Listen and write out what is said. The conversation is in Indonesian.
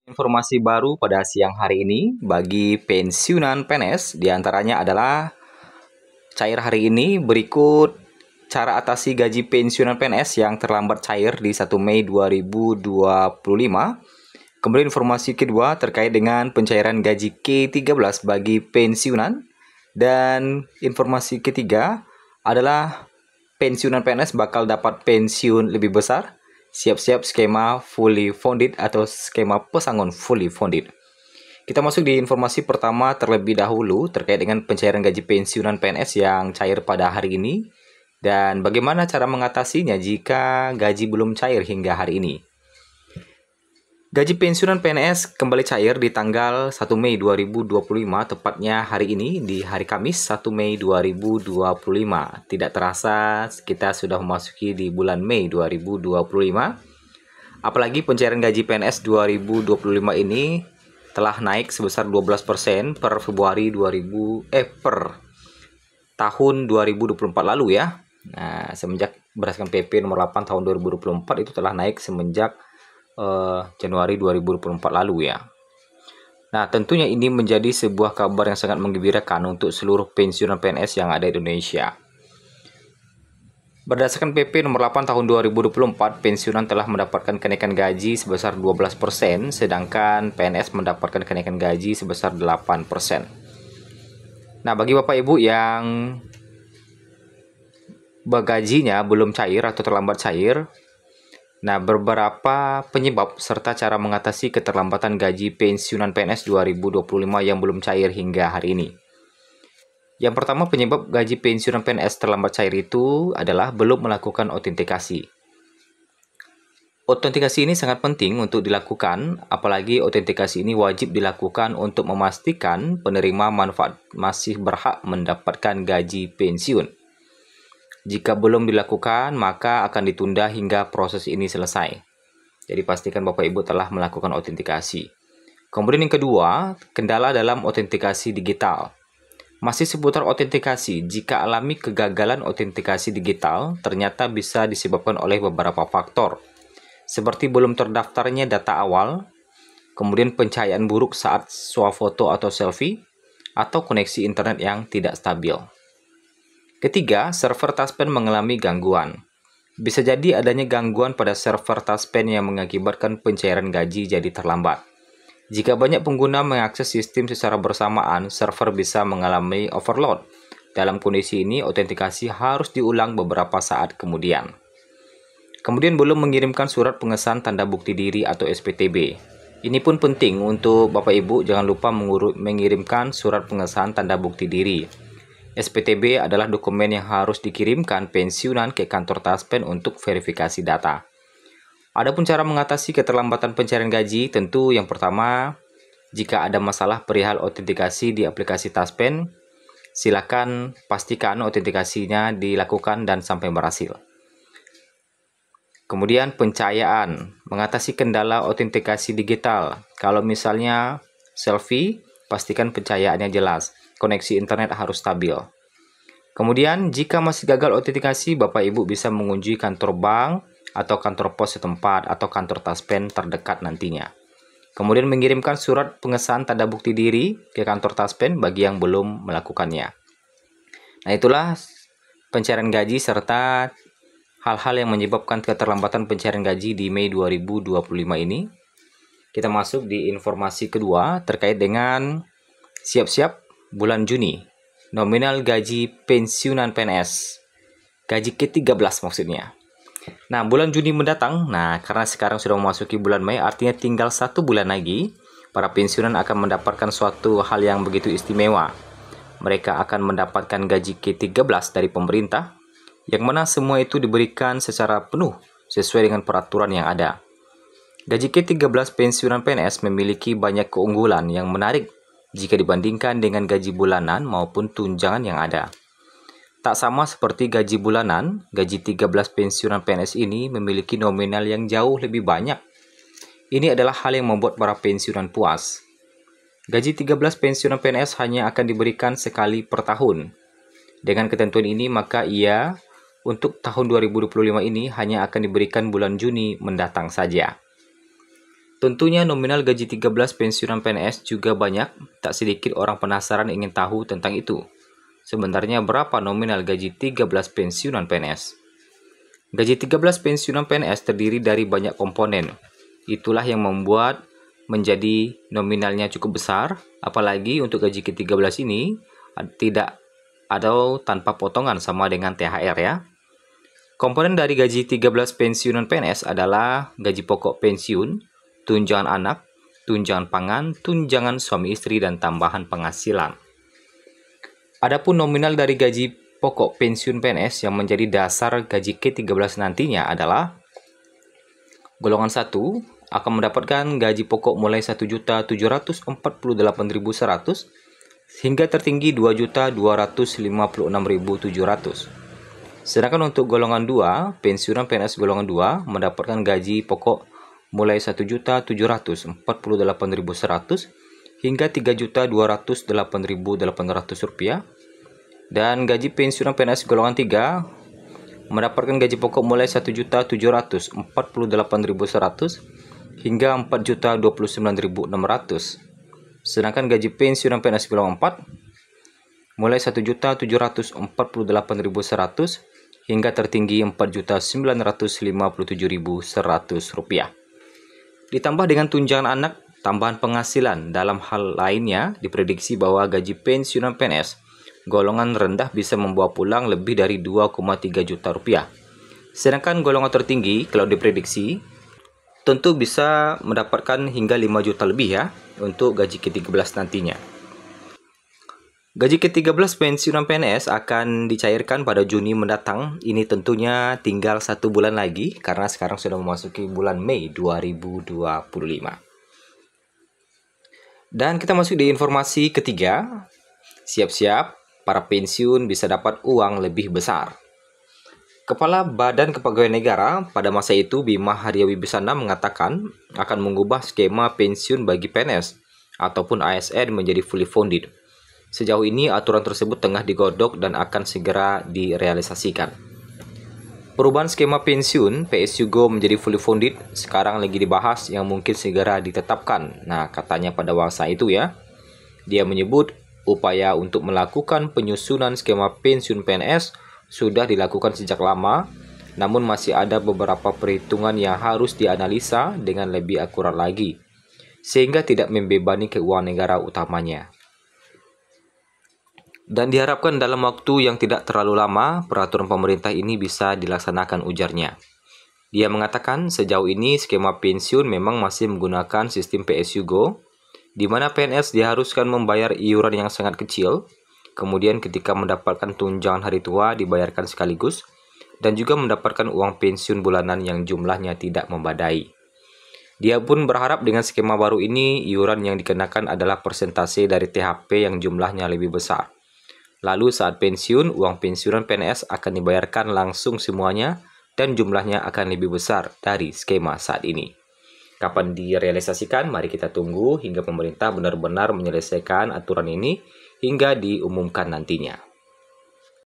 Informasi baru pada siang hari ini bagi pensiunan PNS diantaranya adalah cair hari ini. Berikut cara atasi gaji pensiunan PNS yang terlambat cair di 1 Mei 2025. Kemudian informasi kedua terkait dengan pencairan gaji K13 bagi pensiunan. Dan informasi ketiga adalah pensiunan PNS bakal dapat pensiun lebih besar. Siap-siap skema fully funded atau skema pesangon fully funded. Kita masuk di informasi pertama terlebih dahulu terkait dengan pencairan gaji pensiunan PNS yang cair pada hari ini dan bagaimana cara mengatasinya jika gaji belum cair hingga hari ini. Gaji pensiunan PNS kembali cair di tanggal 1 Mei 2025, tepatnya hari ini di hari Kamis 1 Mei 2025. Tidak terasa kita sudah memasuki di bulan Mei 2025. Apalagi pencairan gaji PNS 2025 ini telah naik sebesar 12% per tahun 2024 lalu ya. Nah, semenjak berdasarkan PP nomor 8 tahun 2024 itu telah naik semenjak Januari 2024 lalu ya. Nah, tentunya ini menjadi sebuah kabar yang sangat menggembirakan untuk seluruh pensiunan PNS yang ada di Indonesia. Berdasarkan PP nomor 8 tahun 2024, pensiunan telah mendapatkan kenaikan gaji sebesar 12%, sedangkan PNS mendapatkan kenaikan gaji sebesar 8%. Nah, bagi Bapak Ibu yang gajinya belum cair atau terlambat cair, nah, beberapa penyebab serta cara mengatasi keterlambatan gaji pensiunan PNS 2025 yang belum cair hingga hari ini. Yang pertama, penyebab gaji pensiunan PNS terlambat cair itu adalah belum melakukan autentikasi. Autentikasi ini sangat penting untuk dilakukan, apalagi autentikasi ini wajib dilakukan untuk memastikan penerima manfaat masih berhak mendapatkan gaji pensiun. Jika belum dilakukan, maka akan ditunda hingga proses ini selesai. Jadi pastikan Bapak Ibu telah melakukan autentikasi. Kemudian yang kedua, kendala dalam autentikasi digital. Masih seputar autentikasi, jika alami kegagalan autentikasi digital, ternyata bisa disebabkan oleh beberapa faktor. Seperti belum terdaftarnya data awal, kemudian pencahayaan buruk saat swafoto atau selfie, atau koneksi internet yang tidak stabil. Ketiga, server Taspen mengalami gangguan. Bisa jadi adanya gangguan pada server Taspen yang mengakibatkan pencairan gaji jadi terlambat. Jika banyak pengguna mengakses sistem secara bersamaan, server bisa mengalami overload. Dalam kondisi ini, autentikasi harus diulang beberapa saat kemudian. Kemudian belum mengirimkan surat pengesahan tanda bukti diri atau SPTB. Ini pun penting untuk Bapak Ibu, jangan lupa mengirimkan surat pengesahan tanda bukti diri. SPTB adalah dokumen yang harus dikirimkan pensiunan ke kantor Taspen untuk verifikasi data. Adapun cara mengatasi keterlambatan pencairan gaji, tentu yang pertama, jika ada masalah perihal autentikasi di aplikasi Taspen, silakan pastikan autentikasinya dilakukan dan sampai berhasil. Kemudian pencahayaan, mengatasi kendala autentikasi digital. Kalau misalnya selfie, pastikan pencahayaannya jelas. Koneksi internet harus stabil. Kemudian, jika masih gagal autentikasi, Bapak Ibu bisa mengunjungi kantor bank atau kantor pos setempat atau kantor Taspen terdekat nantinya. Kemudian mengirimkan surat pengesahan tanda bukti diri ke kantor Taspen bagi yang belum melakukannya. Nah, itulah pencairan gaji serta hal-hal yang menyebabkan keterlambatan pencairan gaji di Mei 2025 ini. Kita masuk di informasi kedua terkait dengan siap-siap bulan Juni, nominal gaji pensiunan PNS, gaji ke-13 maksudnya. Nah, bulan Juni mendatang, karena sekarang sudah memasuki bulan Mei, artinya tinggal 1 bulan lagi, para pensiunan akan mendapatkan suatu hal yang begitu istimewa. Mereka akan mendapatkan gaji ke-13 dari pemerintah, yang mana semua itu diberikan secara penuh sesuai dengan peraturan yang ada. Gaji ke-13 pensiunan PNS memiliki banyak keunggulan yang menarik jika dibandingkan dengan gaji bulanan maupun tunjangan yang ada. Tak sama seperti gaji bulanan, gaji 13 pensiunan PNS ini memiliki nominal yang jauh lebih banyak. Ini adalah hal yang membuat para pensiunan puas. Gaji 13 pensiunan PNS hanya akan diberikan sekali per tahun. Dengan ketentuan ini, maka untuk tahun 2025 ini hanya akan diberikan bulan Juni mendatang saja. Tentunya nominal gaji 13 pensiunan PNS juga banyak, tak sedikit orang penasaran ingin tahu tentang itu. Sebenarnya berapa nominal gaji 13 pensiunan PNS? Gaji 13 pensiunan PNS terdiri dari banyak komponen. Itulah yang membuat menjadi nominalnya cukup besar, apalagi untuk gaji ke-13 ini tidak atau tanpa potongan sama dengan THR ya. Komponen dari gaji 13 pensiunan PNS adalah gaji pokok pensiun, tunjangan anak, tunjangan pangan, tunjangan suami istri, dan tambahan penghasilan. Adapun nominal dari gaji pokok pensiun PNS yang menjadi dasar gaji ke-13 nantinya adalah golongan 1 akan mendapatkan gaji pokok mulai 1.748.100 hingga tertinggi 2.256.700. Sedangkan untuk golongan 2, pensiunan PNS golongan 2 mendapatkan gaji pokok mulai 1.748.100 hingga 3.208.800 rupiah, dan gaji pensiunan PNS golongan 3 mendapatkan gaji pokok mulai 1.748.100 hingga 4.029.600. Sedangkan gaji pensiunan PNS golongan 4 mulai 1.748.100 hingga tertinggi 4.957.100 rupiah. Ditambah dengan tunjangan anak, tambahan penghasilan. Dalam hal lainnya, diprediksi bahwa gaji pensiunan PNS golongan rendah bisa membawa pulang lebih dari 2,3 juta rupiah. Sedangkan golongan tertinggi, kalau diprediksi, tentu bisa mendapatkan hingga 5 juta lebih ya, untuk gaji ke-13 nantinya. Gaji ke-13 pensiunan PNS akan dicairkan pada Juni mendatang. Ini tentunya tinggal 1 bulan lagi, karena sekarang sudah memasuki bulan Mei 2025. Dan kita masuk di informasi ketiga. Siap-siap, para pensiun bisa dapat uang lebih besar. Kepala Badan Kepegawaian Negara pada masa itu, Bima Haryawibisana, mengatakan akan mengubah skema pensiun bagi PNS ataupun ASN menjadi fully funded. Sejauh ini aturan tersebut tengah digodok dan akan segera direalisasikan. Perubahan skema pensiun PSUGO menjadi fully funded sekarang lagi dibahas yang mungkin segera ditetapkan. Nah, katanya pada masa itu ya, dia menyebut upaya untuk melakukan penyusunan skema pensiun PNS sudah dilakukan sejak lama, namun masih ada beberapa perhitungan yang harus dianalisa dengan lebih akurat lagi, sehingga tidak membebani keuangan negara utamanya. Dan diharapkan dalam waktu yang tidak terlalu lama, peraturan pemerintah ini bisa dilaksanakan, ujarnya. Dia mengatakan sejauh ini skema pensiun memang masih menggunakan sistem PSUGO, di mana PNS diharuskan membayar iuran yang sangat kecil, kemudian ketika mendapatkan tunjangan hari tua dibayarkan sekaligus, dan juga mendapatkan uang pensiun bulanan yang jumlahnya tidak membadai. Dia pun berharap dengan skema baru ini, iuran yang dikenakan adalah persentase dari THP yang jumlahnya lebih besar. Lalu saat pensiun, uang pensiunan PNS akan dibayarkan langsung semuanya dan jumlahnya akan lebih besar dari skema saat ini. Kapan direalisasikan? Mari kita tunggu hingga pemerintah benar-benar menyelesaikan aturan ini hingga diumumkan nantinya.